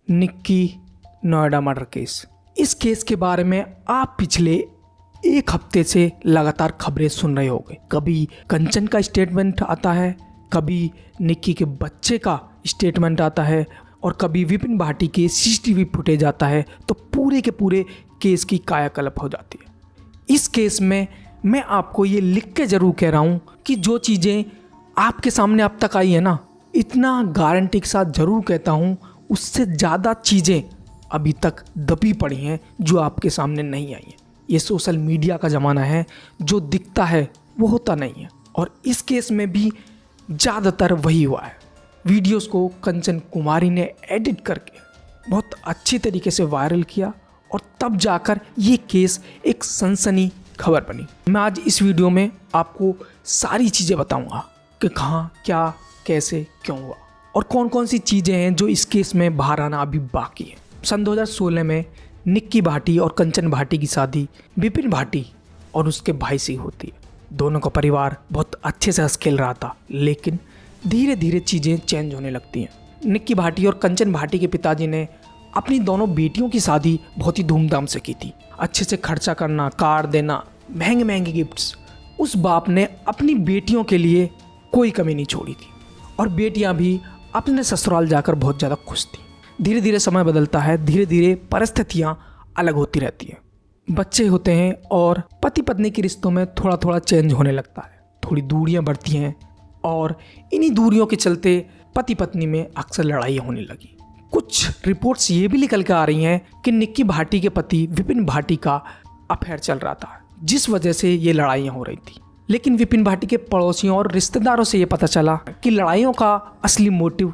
Nikki Noida murder case. इस case के बारे में आप पिछले एक हफ्ते से लगातार खबरें सुन रहे होंगे। कभी कंचन का स्टेटमेंट आता है, कभी निक्की के बच्चे का स्टेटमेंट आता है और कभी विपिन भाटी के सीसीटीवी फुटेज आता है, तो पूरे के पूरे केस की कायाकल्प हो जाती है। इस केस में मैं आपको ये लिख के ज़रूर कह रहा हूँ कि जो चीज़ें आपके सामने अब तक आई है ना, इतना गारंटी के साथ ज़रूर कहता हूँ, उससे ज़्यादा चीज़ें अभी तक दबी पड़ी हैं जो आपके सामने नहीं आई हैं। ये सोशल मीडिया का ज़माना है, जो दिखता है वो होता नहीं है, और इस केस में भी ज़्यादातर वही हुआ है। वीडियोस को कंचन कुमारी ने एडिट करके बहुत अच्छी तरीके से वायरल किया और तब जाकर ये केस एक सनसनी खबर बनी। मैं आज इस वीडियो में आपको सारी चीज़ें बताऊंगा कि कहाँ, क्या, कैसे, क्यों हुआ और कौन कौन सी चीज़ें हैं जो इस केस में बाहर आना अभी बाकी है। सन 2016 में निक्की भाटी और कंचन भाटी की शादी विपिन भाटी और उसके भाई से होती है। दोनों का परिवार बहुत अच्छे से हंस खेल रहा था, लेकिन धीरे धीरे चीज़ें चेंज होने लगती हैं। निक्की भाटी और कंचन भाटी के पिताजी ने अपनी दोनों बेटियों की शादी बहुत ही धूमधाम से की थी। अच्छे से खर्चा करना, कार देना, महंगे महंगे गिफ्ट्स। उस बाप ने अपनी बेटियों के लिए कोई कमी नहीं छोड़ी थी और बेटियां भी अपने ससुराल जाकर बहुत ज़्यादा खुश थी। धीरे धीरे समय बदलता है, धीरे धीरे परिस्थितियाँ अलग होती रहती हैं, बच्चे होते हैं और पति पत्नी के रिश्तों में थोड़ा थोड़ा चेंज होने लगता है, थोड़ी दूरियां बढ़ती हैं और इन्हीं दूरियों के चलते पति पत्नी में अक्सर लड़ाइयाँ होने लगी। कुछ रिपोर्ट्स ये भी निकल के आ रही हैं कि निक्की भाटी के पति विपिन भाटी का अफेयर चल रहा था, जिस वजह से ये लड़ाइयाँ हो रही थी। लेकिन विपिन भाटी के पड़ोसियों और रिश्तेदारों से ये पता चला कि लड़ाइयों का असली मोटिव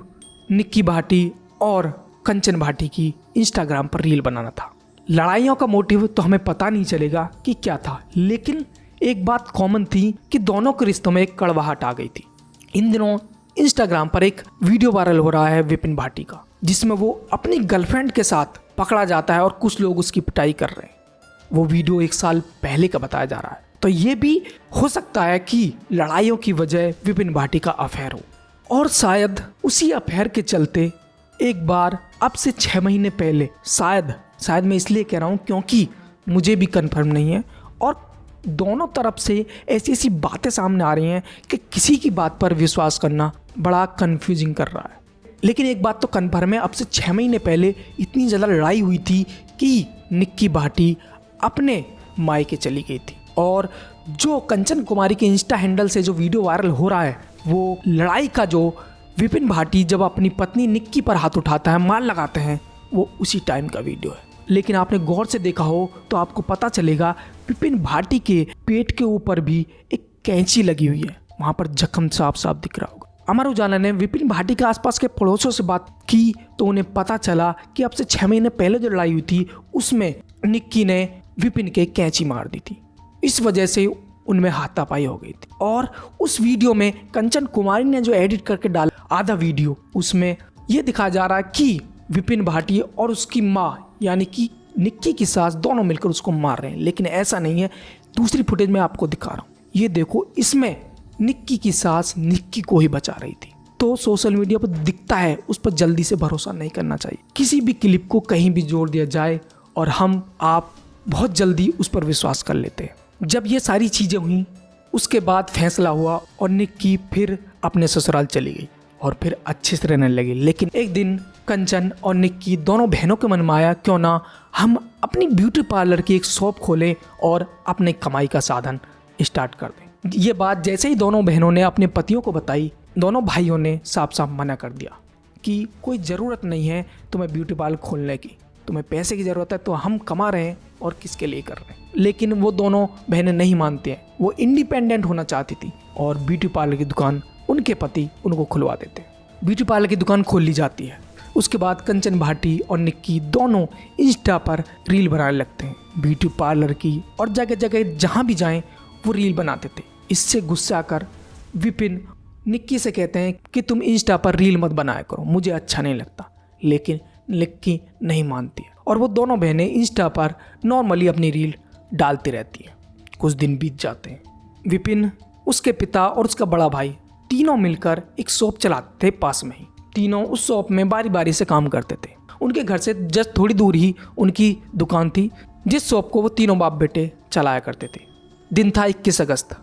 निक्की भाटी और कंचन भाटी की इंस्टाग्राम पर रील बनाना था। लड़ाइयों का मोटिव तो हमें पता नहीं चलेगा कि क्या था, लेकिन एक बात कॉमन थी कि दोनों के रिश्तों में एक कड़वाहट आ गई थी। इन दिनों इंस्टाग्राम पर एक वीडियो वायरल हो रहा है विपिन भाटी का, जिसमें वो अपनी गर्लफ्रेंड के साथ पकड़ा जाता है और कुछ लोग उसकी पिटाई कर रहे हैं। वो वीडियो 1 साल पहले का बताया जा रहा है, तो ये भी हो सकता है कि लड़ाइयों की वजह विपिन भाटी का अफेयर हो, और शायद उसी अफेयर के चलते एक बार अब से 6 महीने पहले, शायद मैं इसलिए कह रहा हूँ क्योंकि मुझे भी कंफर्म नहीं है और दोनों तरफ से ऐसी ऐसी बातें सामने आ रही हैं कि किसी की बात पर विश्वास करना बड़ा कंफ्यूजिंग कर रहा है। लेकिन एक बात तो कंफर्म है, अब से 6 महीने पहले इतनी ज़्यादा लड़ाई हुई थी कि निक्की भाटी अपने मायके चली गई थी, और जो कंचन कुमारी के इंस्टा हैंडल से जो वीडियो वायरल हो रहा है, वो लड़ाई का जो विपिन भाटी जब अपनी पत्नी निक्की पर हाथ उठाता है, मार लगाते हैं, वो उसी टाइम का वीडियो है। लेकिन आपने गौर से देखा हो तो आपको पता चलेगा विपिन भाटी के पेट के ऊपर भी एक कैंची लगी हुई है, वहाँ पर जख्म साफ साफ दिख रहा होगा। अमर उजाला ने विपिन भाटी के आसपास के पड़ोसियों से बात की तो उन्हें पता चला कि अब से 6 महीने पहले जो लड़ाई हुई थी उसमें निक्की ने विपिन के कैंची मार दी थी। इस वजह से उनमें हाथापाई हो गई थी, और उस वीडियो में कंचन कुमारी ने जो एडिट करके डाला आधा वीडियो, उसमें यह दिखाया जा रहा है कि विपिन भाटी और उसकी माँ यानी कि निक्की की सास दोनों मिलकर उसको मार रहे हैं, लेकिन ऐसा नहीं है। दूसरी फुटेज में आपको दिखा रहा हूँ, ये देखो, इसमें निक्की की सास निक्की को ही बचा रही थी। तो सोशल मीडिया पर दिखता है, उस पर जल्दी से भरोसा नहीं करना चाहिए। किसी भी क्लिप को कहीं भी जोड़ दिया जाए और आप बहुत जल्दी उस पर विश्वास कर लेते हैं। जब ये सारी चीज़ें हुई, उसके बाद फैसला हुआ और निक्की फिर अपने ससुराल चली गई और फिर अच्छे से रहने लगी। लेकिन एक दिन कंचन और निक्की दोनों बहनों के मन में आया, क्यों ना हम अपनी ब्यूटी पार्लर की एक शॉप खोलें और अपने कमाई का साधन स्टार्ट कर दें। ये बात जैसे ही दोनों बहनों ने अपने पतियों को बताई, दोनों भाइयों ने साफ साफ मना कर दिया कि कोई ज़रूरत नहीं है तुम्हें ब्यूटी पार्लर खोलने की, तुम्हें पैसे की ज़रूरत है, तो हम कमा रहे हैं और किसके लिए कर रहे हैं। लेकिन वो दोनों बहनें नहीं मानती हैं, वो इंडिपेंडेंट होना चाहती थी और ब्यूटी पार्लर की दुकान उनके पति उनको खुलवा देते। ब्यूटी पार्लर की दुकान खोल ली जाती है। उसके बाद कंचन भाटी और निक्की दोनों इंस्टा पर रील बनाने लगते हैं ब्यूटी पार्लर की, और जगह जगह जहाँ भी जाएं वो रील बनाते थे। इससे गुस्सा आकर विपिन निक्की से कहते हैं कि तुम इंस्टा पर रील मत बनाया करो, मुझे अच्छा नहीं लगता। लेकिन निक्की नहीं मानती है और वो दोनों बहनें इंस्टा पर नॉर्मली अपनी रील डालती रहती हैं। कुछ दिन बीत जाते हैं। विपिन, उसके पिता और उसका बड़ा भाई तीनों मिलकर एक शॉप चलाते थे पास में ही। तीनों उस शॉप में बारी बारी से काम करते थे। उनके घर से जस्ट थोड़ी दूर ही उनकी दुकान थी, जिस शॉप को वो तीनों बाप बेटे चलाया करते थे। दिन था 21 अगस्त।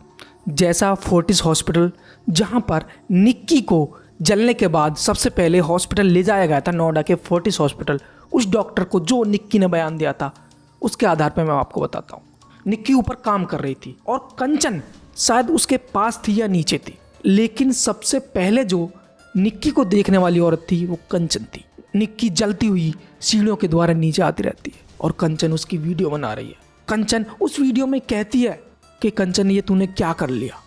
जैसा फोर्टिस हॉस्पिटल, जहाँ पर निक्की को जलने के बाद सबसे पहले हॉस्पिटल ले जाया गया था, नोएडा के फोर्टिस हॉस्पिटल, उस डॉक्टर को जो निक्की ने बयान दिया था उसके आधार पर मैं आपको बताता हूँ। निक्की ऊपर काम कर रही थी और कंचन शायद उसके पास थी या नीचे थी, लेकिन सबसे पहले जो निक्की को देखने वाली औरत थी वो कंचन थी। निक्की जलती हुई सीढ़ियों के द्वारा नीचे आती रहती है और कंचन उसकी वीडियो बना रही है। कंचन उस वीडियो में कहती है कि कंचन ये तूने क्या कर लिया।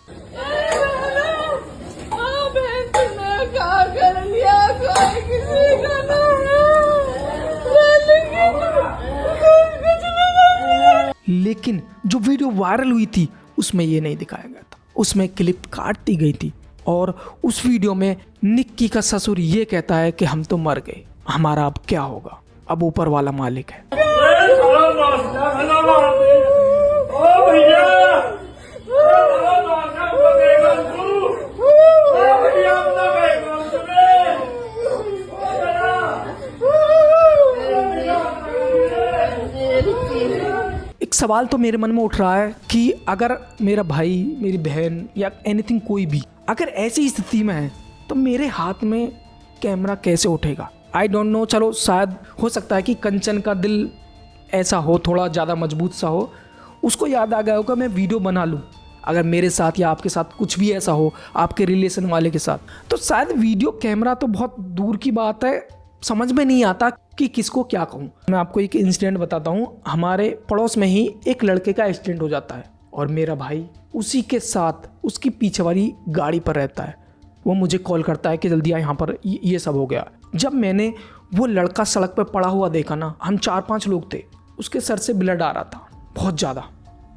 लेकिन जो वीडियो वायरल हुई थी उसमें ये नहीं दिखाया गया था, उसमें क्लिप काट दी गई थी और उस वीडियो में निक्की का ससुर ये कहता है कि हम तो मर गए, हमारा अब क्या होगा, अब ऊपर वाला मालिक है। एक सवाल तो मेरे मन में उठ रहा है कि अगर मेरा भाई, मेरी बहन या एनीथिंग कोई भी अगर ऐसी स्थिति में है तो मेरे हाथ में कैमरा कैसे उठेगा। आई डोंट नो, चलो शायद हो सकता है कि कंचन का दिल ऐसा हो, थोड़ा ज़्यादा मजबूत सा हो, उसको याद आ गया होगा मैं वीडियो बना लूँ। अगर मेरे साथ या आपके साथ कुछ भी ऐसा हो, आपके रिलेशन वाले के साथ, तो शायद वीडियो कैमरा तो बहुत दूर की बात है, समझ में नहीं आता कि किसको क्या कहूँ। मैं आपको एक इंसिडेंट बताता हूँ। हमारे पड़ोस में ही एक लड़के का एक्सीडेंट हो जाता है और मेरा भाई उसी के साथ उसकी पीछे वाली गाड़ी पर रहता है। वो मुझे कॉल करता है कि जल्दी आ, यहाँ पर ये सब हो गया। जब मैंने वो लड़का सड़क पर पड़ा हुआ देखा ना, हम 4-5 लोग थे, उसके सर से ब्लड आ रहा था बहुत ज़्यादा,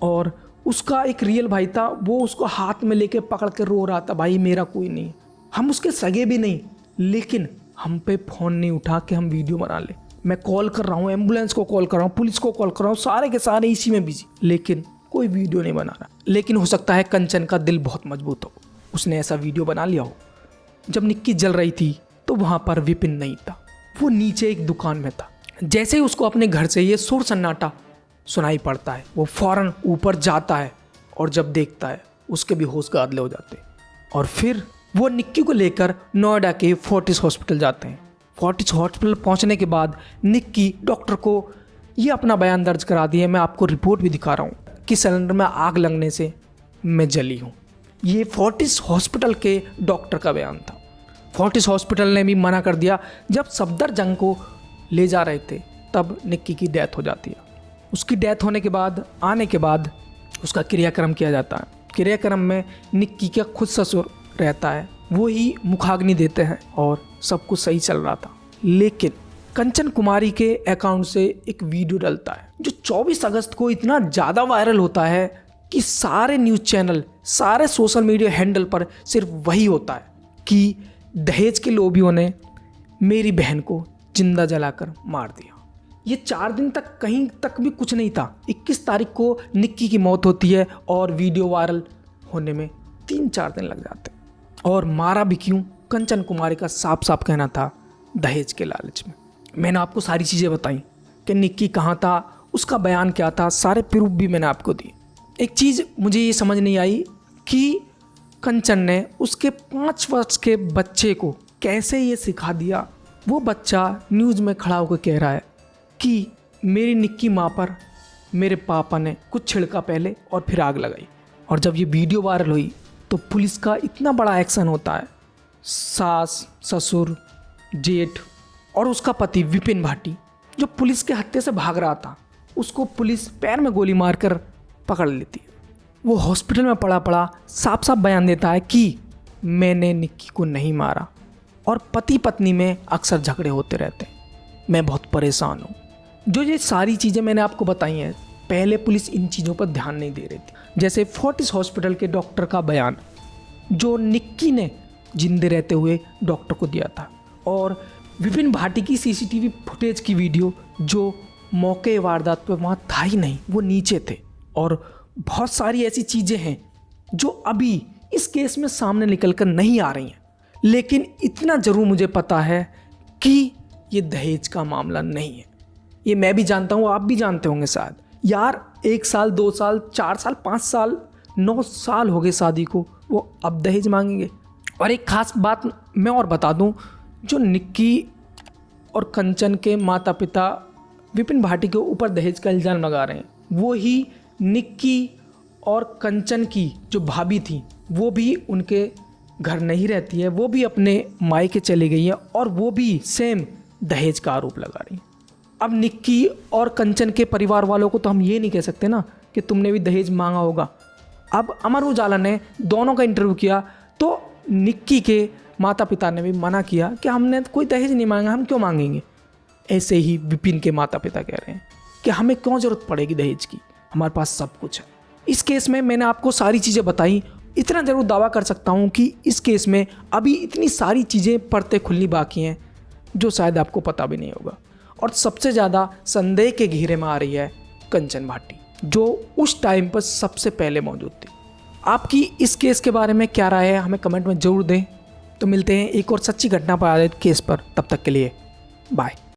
और उसका एक रियल भाई था, वो उसको हाथ में लेके पकड़ के रो रहा था, भाई मेरा कोई नहीं। हम उसके सगे भी नहीं, लेकिन हम पे फ़ोन नहीं उठा कि हम वीडियो बना ले। मैं कॉल कर रहा हूँ, एम्बुलेंस को कॉल कर रहा हूँ, पुलिस को कॉल कर रहा हूँ, सारे के सारे इसी में बिजी, लेकिन कोई वीडियो नहीं बना रहा। लेकिन हो सकता है कंचन का दिल बहुत मजबूत हो, उसने ऐसा वीडियो बना लिया हो। जब निक्की जल रही थी तो वहाँ पर विपिन नहीं था, वो नीचे एक दुकान में था। जैसे ही उसको अपने घर से ये शोर सन्नाटा सुनाई पड़ता है, वो फौरन ऊपर जाता है और जब देखता है उसके भी होश गादले हो जाते हैं। और फिर वो निक्की को लेकर नोएडा के फोर्टिस हॉस्पिटल जाते हैं। फोर्टिस हॉस्पिटल पहुंचने के बाद निक्की डॉक्टर को ये अपना बयान दर्ज करा दिए। मैं आपको रिपोर्ट भी दिखा रहा हूँ कि सिलेंडर में आग लगने से मैं जली हूँ। ये फोर्टिस हॉस्पिटल के डॉक्टर का बयान था। फोर्टिस हॉस्पिटल ने भी मना कर दिया। जब सफदरजंग को ले जा रहे थे तब निक्की की डेथ हो जाती है। उसकी डेथ होने के बाद आने के बाद उसका क्रियाक्रम किया जाता है। क्रियाक्रम में निक्की का खुद ससुर रहता है, वो ही मुखाग्नि देते हैं और सब कुछ सही चल रहा था। लेकिन कंचन कुमारी के अकाउंट से एक वीडियो डलता है जो 24 अगस्त को इतना ज़्यादा वायरल होता है कि सारे न्यूज़ चैनल, सारे सोशल मीडिया हैंडल पर सिर्फ वही होता है कि दहेज के लोभियों ने मेरी बहन को जिंदा जलाकर मार दिया। ये 4 दिन तक कहीं तक भी कुछ नहीं था। 21 तारीख को निक्की की मौत होती है और वीडियो वायरल होने में 3-4 दिन लग जाते। और मारा भी क्यों? कंचन कुमारी का साफ साफ कहना था दहेज के लालच में। मैंने आपको सारी चीज़ें बताई कि निक्की कहाँ था, उसका बयान क्या था, सारे प्रूफ भी मैंने आपको दिए। एक चीज़ मुझे ये समझ नहीं आई कि कंचन ने उसके 5 वर्ष के बच्चे को कैसे ये सिखा दिया। वो बच्चा न्यूज़ में खड़ा होकर कह रहा है कि मेरी निक्की माँ पर मेरे पापा ने कुछ छिड़का पहले और फिर आग लगाई। और जब ये वीडियो वायरल हुई तो पुलिस का इतना बड़ा एक्शन होता है। सास, ससुर, जेठ और उसका पति विपिन भाटी जो पुलिस के हत्थे से भाग रहा था, उसको पुलिस पैर में गोली मारकर पकड़ लेती है। वो हॉस्पिटल में पड़ा साफ साफ बयान देता है कि मैंने निक्की को नहीं मारा। और पति पत्नी में अक्सर झगड़े होते रहते हैं। मैं बहुत परेशान हूँ। जो ये सारी चीज़ें मैंने आपको बताई हैं, पहले पुलिस इन चीज़ों पर ध्यान नहीं दे रही थी। जैसे फोर्टिस हॉस्पिटल के डॉक्टर का बयान जो निक्की ने जिंदे रहते हुए डॉक्टर को दिया था, और विपिन भाटी की सीसीटीवी फुटेज की वीडियो जो मौके वारदात पर वहाँ था ही नहीं, वो नीचे थे। और बहुत सारी ऐसी चीज़ें हैं जो अभी इस केस में सामने निकल कर नहीं आ रही हैं। लेकिन इतना ज़रूर मुझे पता है कि ये दहेज का मामला नहीं है। ये मैं भी जानता हूँ, आप भी जानते होंगे शायद। यार 1 साल 2 साल 4 साल 5 साल 9 साल हो गए शादी को, वो अब दहेज मांगेंगे। और एक ख़ास बात मैं और बता दूं, जो निक्की और कंचन के माता पिता विपिन भाटी के ऊपर दहेज का इल्ज़ाम लगा रहे हैं, वो ही निक्की और कंचन की जो भाभी थी वो भी उनके घर नहीं रहती है, वो भी अपने मायके चली गई है और वो भी सेम दहेज का आरोप लगा रही है। अब निक्की और कंचन के परिवार वालों को तो हम ये नहीं कह सकते ना कि तुमने भी दहेज मांगा होगा। अब अमर उजाला ने दोनों का इंटरव्यू किया तो निक्की के माता पिता ने भी मना किया कि हमने कोई दहेज नहीं मांगा, हम क्यों मांगेंगे। ऐसे ही विपिन के माता पिता कह रहे हैं कि हमें क्यों ज़रूरत पड़ेगी दहेज की, हमारे पास सब कुछ है। इस केस में मैंने आपको सारी चीज़ें बताई। इतना ज़रूर दावा कर सकता हूँ कि इस केस में अभी इतनी सारी चीज़ें परतें खुलनी बाकी हैं जो शायद आपको पता भी नहीं होगा। और सबसे ज़्यादा संदेह के घेरे में आ रही है कंचन भाटी, जो उस टाइम पर सबसे पहले मौजूद थी। आपकी इस केस के बारे में क्या राय है, हमें कमेंट में ज़रूर दें। तो मिलते हैं एक और सच्ची घटना पर आधारित केस पर, तब तक के लिए बाय।